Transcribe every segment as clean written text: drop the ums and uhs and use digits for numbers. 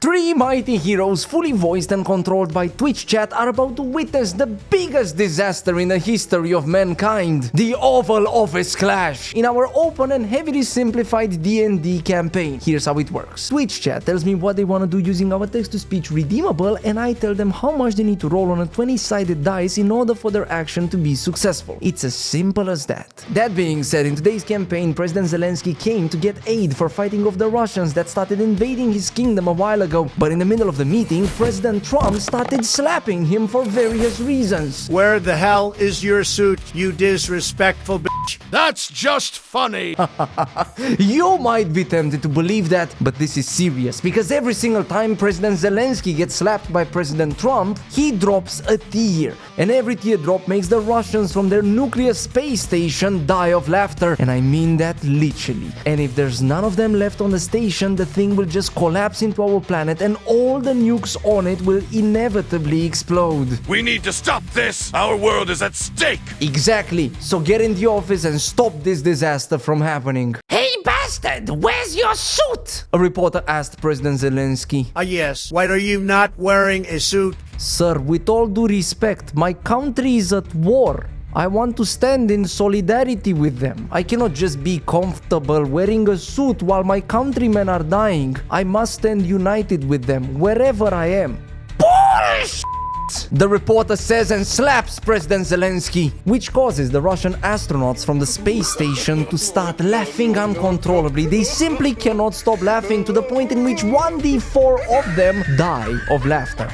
Three mighty heroes, fully voiced and controlled by Twitch chat, are about to witness the biggest disaster in the history of mankind, the Oval Office Clash, in our open and heavily simplified D&D campaign. Here's how it works. Twitch chat tells me what they want to do using our text-to-speech redeemable, and I tell them how much they need to roll on a 20-sided dice in order for their action to be successful. It's as simple as that. That being said, in today's campaign, President Zelensky came to get aid for fighting off the Russians that started invading his kingdom a while ago. But in the middle of the meeting, President Trump started slapping him for various reasons. Where the hell is your suit, you disrespectful bitch? That's just funny. You might be tempted to believe that, but this is serious, because every single time President Zelensky gets slapped by President Trump, he drops a tear. And every teardrop makes the Russians from their nuclear space station die of laughter. And I mean that literally. And if there's none of them left on the station, the thing will just collapse into our planet and all the nukes on it will inevitably explode. We need to stop this. Our world is at stake. Exactly. So get in the office and stop this disaster from happening. Hey bastard, where's your suit? A reporter asked President Zelensky. Yes. Why are you not wearing a suit? Sir, with all due respect, my country is at war. I want to stand in solidarity with them. I cannot just be comfortable wearing a suit while my countrymen are dying. I must stand united with them, wherever I am. Bullshit! The reporter says and slaps President Zelensky, which causes the Russian astronauts from the space station to start laughing uncontrollably. They simply cannot stop laughing to the point in which 1d4 of them die of laughter.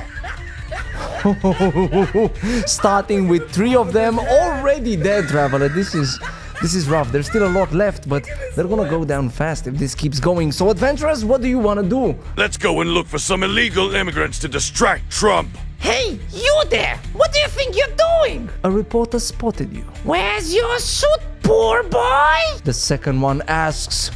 Starting with 3 of them already dead, traveler. This is rough. There's still a lot left, but they're gonna go down fast if this keeps going. So adventurers, what do you want to do? Let's go and look for some illegal immigrants to distract Trump. Hey, you there! What do you think you're doing? A reporter spotted you. Where's your suit, poor boy? The second one asks,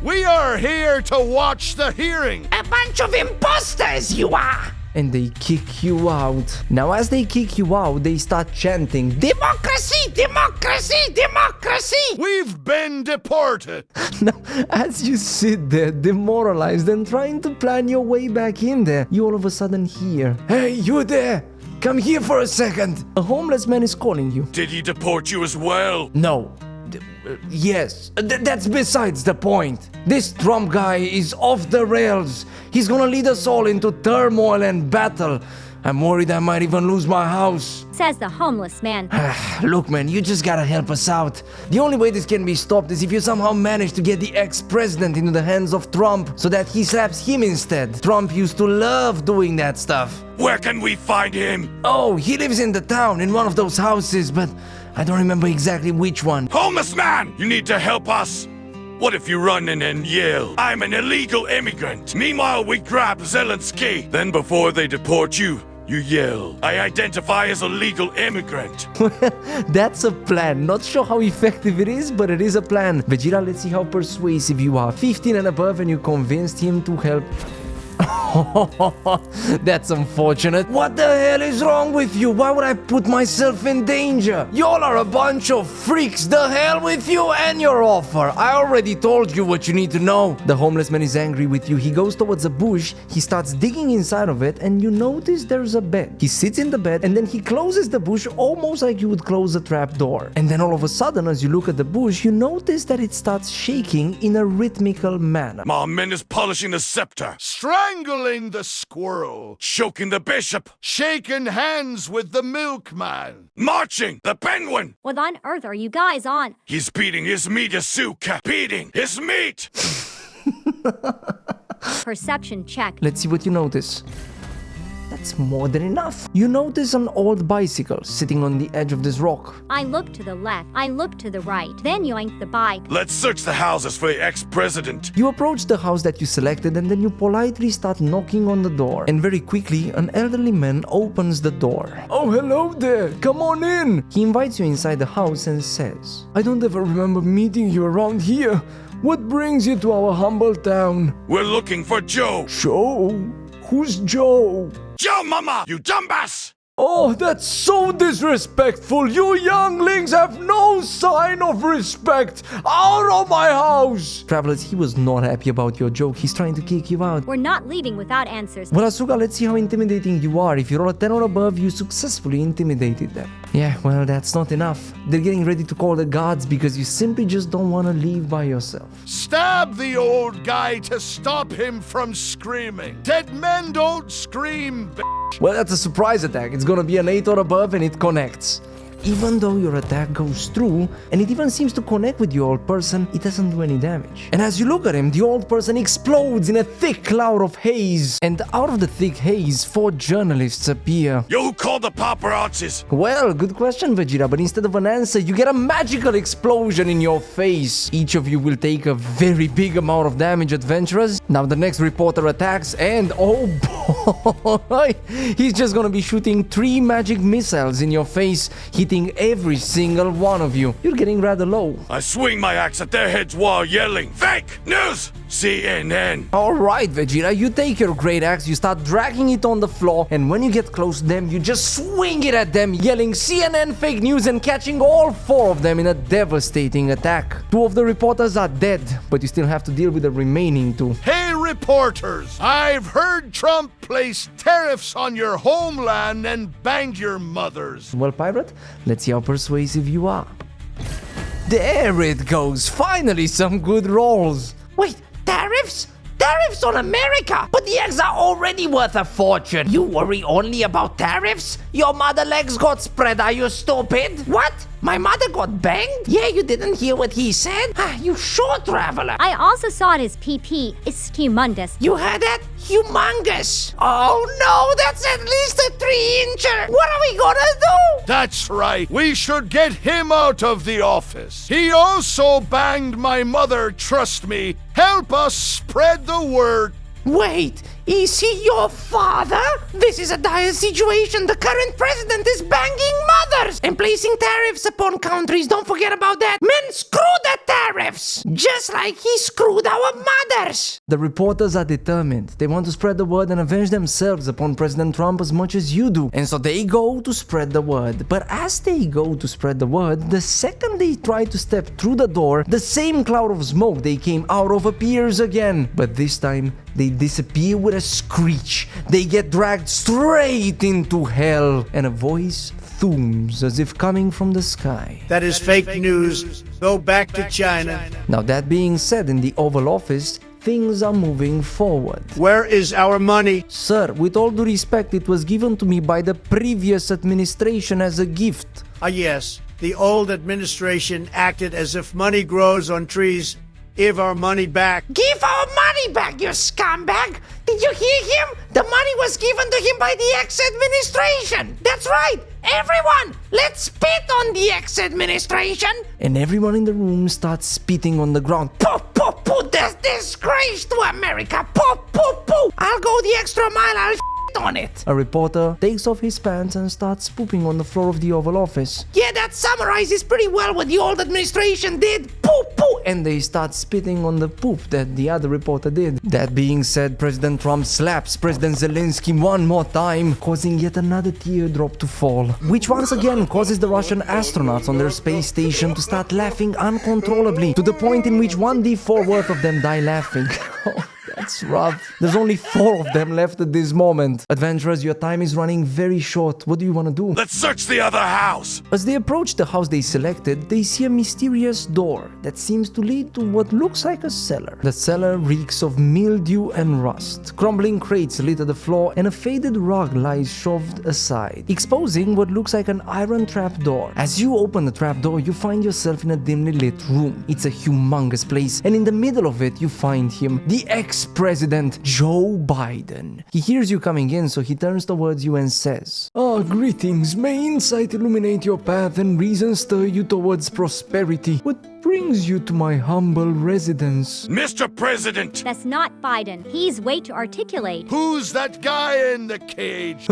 We are here to watch the hearing. A bunch of imposters you are! and they kick you out. Now as they kick you out, they start chanting, Democracy! Democracy! Democracy! We've been deported. Now, as you sit there, demoralized and trying to plan your way back in there, you all of a sudden hear, "Hey, you there! Come here for a second!" A homeless man is calling you. Did he deport you as well? No. Yes, that's besides the point. This Trump guy is off the rails. He's gonna lead us all into turmoil and battle. I'm worried I might even lose my house. Says the homeless man. Look, man, you just gotta help us out. The only way this can be stopped is if you somehow manage to get the ex-president into the hands of Trump so that he slaps him instead. Trump used to love doing that stuff. Where can we find him? Oh, he lives in the town, in one of those houses, but I don't remember exactly which one. Homeless man, you need to help us. What if you run in and yell, "I'm an illegal immigrant"? Meanwhile, we grab Zelensky. Then before they deport you, you yell, "I identify as a legal immigrant." That's a plan. Not sure how effective it is, but it is a plan. Vegeta, let's see how persuasive you are. 15 and above, and you convinced him to help. That's unfortunate. What the hell is wrong with you? Why would I put myself in danger? Y'all are a bunch of freaks. The hell with you and your offer. I already told you what you need to know. The homeless man is angry with you. He goes towards a bush. He starts digging inside of it, and you notice there's a bed. He sits in the bed, and then he closes the bush almost like you would close a trap door. And then all of a sudden, as you look at the bush, you notice that it starts shaking in a rhythmical manner. My man is polishing the scepter, strangling the squirrel, choking the bishop, shaking hands with the milkman, marching the penguin. What on earth are you guys on? He's beating his meat, Asuka. Beating his meat. Perception check. Let's see what you notice. That's more than enough. You notice an old bicycle sitting on the edge of this rock. I look to the left. I look to the right. Then yoink the bike. Let's search the houses for the ex-president. You approach the house that you selected and then you politely start knocking on the door. And very quickly, an elderly man opens the door. "Oh, hello there. Come on in." He invites you inside the house and says, "I don't ever remember meeting you around here. What brings you to our humble town?" We're looking for Joe. "Joe? Who's Joe?" Joe, mama, you dumbass! Oh, that's so disrespectful. You younglings have no sign of respect. Out of my house. Travelers, he was not happy about your joke. He's trying to kick you out. We're not leaving without answers. Well, Asuka, let's see how intimidating you are. If you roll a 10 or above, you successfully intimidated them. Yeah, well, that's not enough. They're getting ready to call the gods because you simply just don't want to leave by yourself. Stab the old guy to stop him from screaming. Dead men don't scream, Well, that's a surprise attack. It's gonna be an 8 or above and it connects. Even though your attack goes through, and it even seems to connect with the old person, it doesn't do any damage. And as you look at him, the old person explodes in a thick cloud of haze. And out of the thick haze, 4 journalists appear. Yo, who called the paparazzis? Well, good question, Vegeta, but instead of an answer, you get a magical explosion in your face. Each of you will take a very big amount of damage, adventurers. Now the next reporter attacks, and oh boy, he's just gonna be shooting 3 magic missiles in your face, hitting every single one of you. You're getting rather low. I swing my axe at their heads while yelling, "Fake news! CNN!" Alright, Vegeta, you take your great axe, you start dragging it on the floor, and when you get close to them, you just swing it at them, yelling CNN fake news and catching all 4 of them in a devastating attack. 2 of the reporters are dead, but you still have to deal with the remaining 2. Hey, reporters! I've heard Trump placed tariffs on your homeland and banged your mothers. Well, Pirate, let's see how persuasive you are. There it goes! Finally, some good rolls! Wait, tariffs? Tariffs on America? But the eggs are already worth a fortune. You worry only about tariffs? Your mother legs got spread, are you stupid? What? My mother got banged? Yeah, you didn't hear what he said? You sure, traveler? I also saw his PP. It's humongous. You heard that? Humongous. Oh no, that's at least a 3-incher. What are we gonna do? That's right. We should get him out of the office. He also banged my mother, trust me. Help us spread the word. Wait, is he your father? This is a dire situation. The current president is banging mothers and placing tariffs upon countries. Don't forget about that. Men, screw the tariffs. Just like he screwed our mothers. The reporters are determined. They want to spread the word and avenge themselves upon President Trump as much as you do. And so they go to spread the word. But as they go to spread the word, the second they try to step through the door, the same cloud of smoke they came out of appears again. But this time, they disappear with a screech. They get dragged straight into hell. And a voice thooms as if coming from the sky. That is fake news. Go back to China. Now that being said, in the Oval Office, things are moving forward. Where is our money? Sir, with all due respect, it was given to me by the previous administration as a gift. Yes. The old administration acted as if money grows on trees. Give our money back. Give our money back, you scumbag! Did you hear him? The money was given to him by the ex-administration. That's right. Everyone, let's spit on the ex-administration. And everyone in the room starts spitting on the ground. Pooh, pooh, pooh, this disgrace to America. Pooh, pooh, pooh. I'll go the extra mile. I'll on it. A reporter takes off his pants and starts pooping on the floor of the Oval Office. Yeah, that summarizes pretty well what the old administration did. Pooh, pooh. And they start spitting on the poop that the other reporter did. That being said, President Trump slaps President Zelenskyy one more time, causing yet another teardrop to fall, which once again causes the Russian astronauts on their space station to start laughing uncontrollably, to the point in which 1d4 worth of them die laughing. That's rough. There's only 4 of them left at this moment. Adventurers, your time is running very short. What do you want to do? Let's search the other house! As they approach the house they selected, they see a mysterious door that seems to lead to what looks like a cellar. The cellar reeks of mildew and rust. Crumbling crates litter the floor and a faded rug lies shoved aside, exposing what looks like an iron trapdoor. As you open the trapdoor, you find yourself in a dimly lit room. It's a humongous place, and in the middle of it you find him, the ex-president Joe Biden. He hears you coming in, so he turns towards you and says, Greetings. May insight illuminate your path and reason stir you towards prosperity. What brings you to my humble residence? Mr. President! That's not Biden. He's way too articulate. Who's that guy in the cage?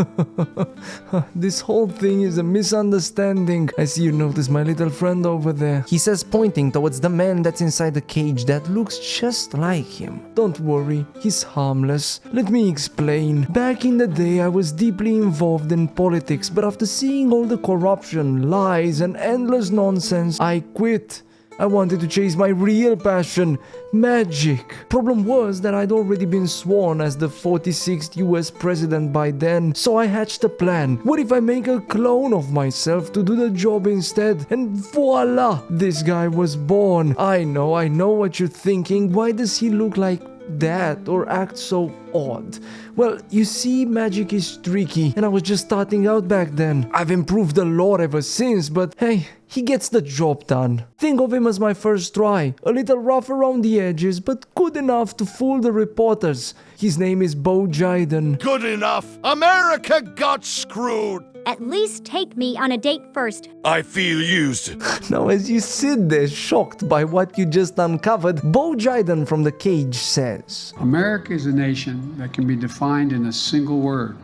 This whole thing is a misunderstanding. I see you notice my little friend over there. He says, pointing towards the man that's inside the cage that looks just like him. Don't worry, he's harmless. Let me explain. Back in the day, I was deeply involved in politics, but after seeing all the corruption, lies, and endless nonsense, I quit. I wanted to chase my real passion, magic. Problem was that I'd already been sworn as the 46th US president by then, so I hatched a plan. What if I make a clone of myself to do the job instead? And voila! This guy was born. I know what you're thinking. Why does he look like that or act so odd? Well, you see, magic is tricky, and I was just starting out back then. I've improved a lot ever since, but hey, he gets the job done. Think of him as my first try. A little rough around the edges, but good enough to fool the reporters. His name is Bo Jiden. Good enough. America got screwed. At least take me on a date first. I feel used. Now, as you sit there shocked by what you just uncovered, Bo Jiden from the cage says, America is a nation that can be defined in a single word.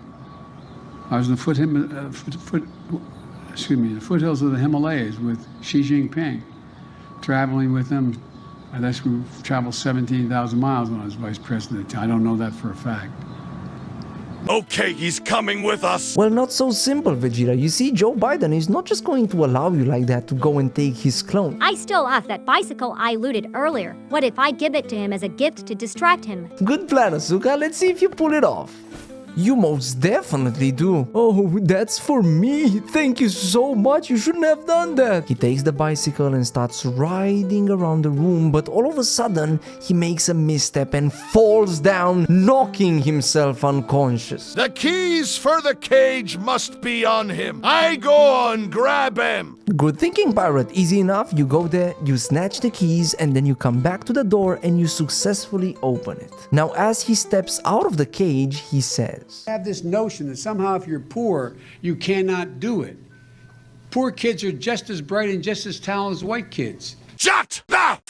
I was in the foothills of the Himalayas with Xi Jinping, traveling with him. I guess we traveled 17,000 miles when I was vice president. I don't know that for a fact. Okay, he's coming with us. well, not so simple, Vegeta. You see, Joe Biden is not just going to allow you like that to go and take his clone. I still have that bicycle I looted earlier. What if I give it to him as a gift to distract him? Good plan, Asuka. Let's see if you pull it off. You most definitely do. Oh, that's for me. Thank you so much. You shouldn't have done that. He takes the bicycle and starts riding around the room, but all of a sudden, he makes a misstep and falls down, knocking himself unconscious. The keys for the cage must be on him. I go and grab him. Good thinking, Pirate. Easy enough. You go there, you snatch the keys, and then you come back to the door and you successfully open it. Now, as he steps out of the cage, he says, Have this notion that somehow if you're poor, you cannot do it. Poor kids are just as bright and just as talented as white kids. Shut the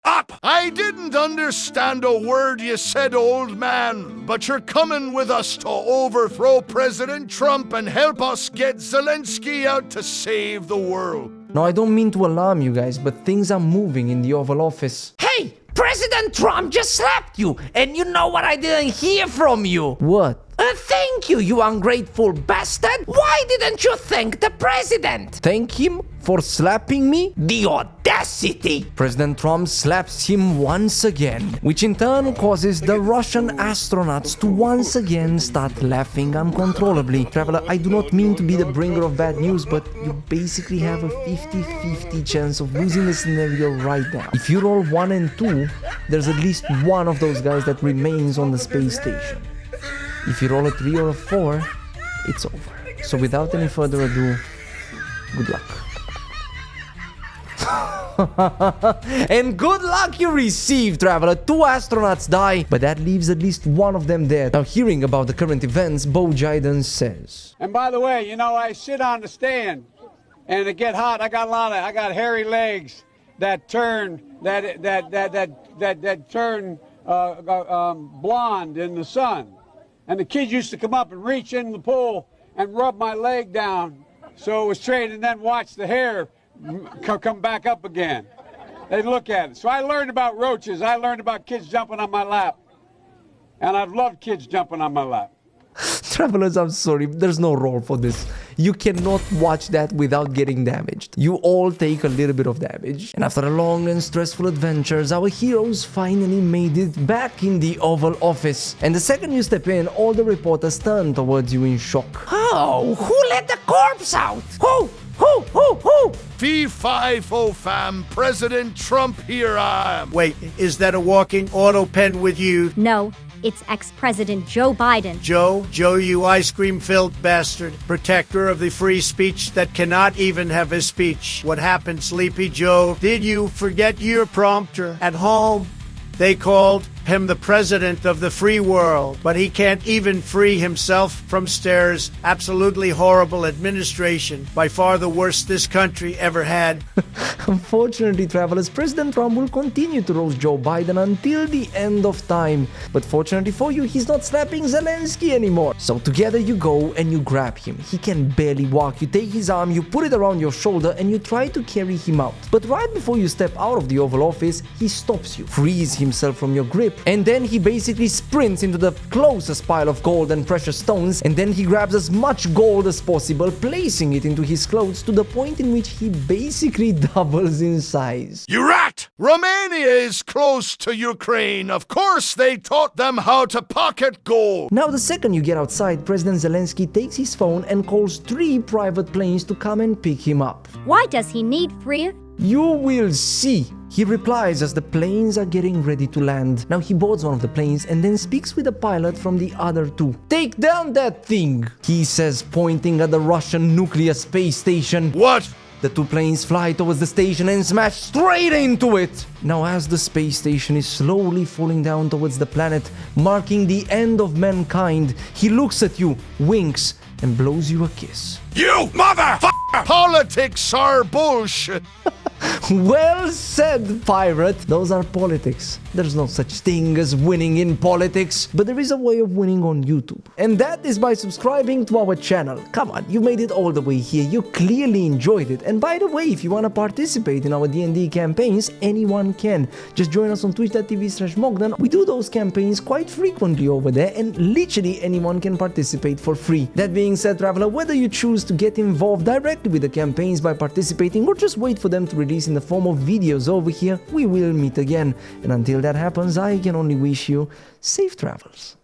up! I didn't understand a word you said, old man, but you're coming with us to overthrow President Trump and help us get Zelensky out to save the world. Now, I don't mean to alarm you guys, but things are moving in the Oval Office. Hey, President Trump just slapped you, and you know what I didn't hear from you? What? Thank you, you ungrateful bastard! Why didn't you thank the president? Thank him for slapping me? The audacity! President Trump slaps him once again, which in turn causes the Russian astronauts to once again start laughing uncontrollably. Traveler, I do not mean to be the bringer of bad news, but you basically have a 50-50 chance of losing the scenario right now. If you roll 1 and 2, there's at least one of those guys that remains on the space station. If you roll a 3 or a 4, it's over. So without any further ado, good luck. And good luck you receive, Traveler. 2 astronauts die, but that leaves at least one of them dead. Now, hearing about the current events, Bo Jiden says, And by the way, you know, I sit on the stand, and it get hot. I got hairy legs that turn blonde in the sun. And the kids used to come up and reach in the pool and rub my leg down so it was straight, and then watch the hair come back up again. They'd look at it. So I learned about roaches. I learned about kids jumping on my lap. And I've loved kids jumping on my lap. Travelers, I'm sorry, there's no roll for this. You cannot watch that without getting damaged. You all take a little bit of damage. And after a long and stressful adventures, our heroes finally made it back in the Oval Office. And the second you step in, all the reporters turn towards you in shock. Oh, who let the corpse out? Who? Fee fi fo fam, President Trump, here I am. Wait, is that a walking auto pen with you? No, it's ex-President Joe Biden. Joe, you ice cream-filled bastard, protector of the free speech that cannot even have a speech. What happened, Sleepy Joe? Did you forget your prompter at home? They called him the president of the free world, but he can't even free himself from Stare's absolutely horrible administration, by far the worst this country ever had. Unfortunately, travelers, President Trump will continue to roast Joe Biden until the end of time. But fortunately for you, he's not slapping Zelensky anymore. So together you go and you grab him. He can barely walk. You take his arm, you put it around your shoulder, and you try to carry him out. But right before you step out of the Oval Office, he stops you, frees himself from your grip, and then he basically sprints into the closest pile of gold and precious stones, and then he grabs as much gold as possible, placing it into his clothes to the point in which he basically doubles in size. You rat! Romania is close to Ukraine. Of course they taught them how to pocket gold. Now, the second you get outside, President Zelensky takes his phone and calls 3 private planes to come and pick him up. Why does he need free? You will see, he replies as the planes are getting ready to land. Now he boards one of the planes and then speaks with the pilot from the other 2. Take down that thing, he says, pointing at the Russian nuclear space station. What? The 2 planes fly towards the station and smash straight into it. Now, as the space station is slowly falling down towards the planet, marking the end of mankind, he looks at you, winks, and blows you a kiss. You motherfucker! Politics are bullshit. Well said, pirate. Those are politics. There's no such thing as winning in politics, but there is a way of winning on YouTube. And that is by subscribing to our channel. Come on, you made it all the way here. You clearly enjoyed it. And by the way, if you want to participate in our D&D campaigns, anyone can. Just join us on twitch.tv/Mogdan. We do those campaigns quite frequently over there, and literally anyone can participate for free. That being said, traveler, whether you choose to get involved directly with the campaigns by participating or just wait for them to release in the form of videos over here, we will meet again. And until that happens, I can only wish you safe travels.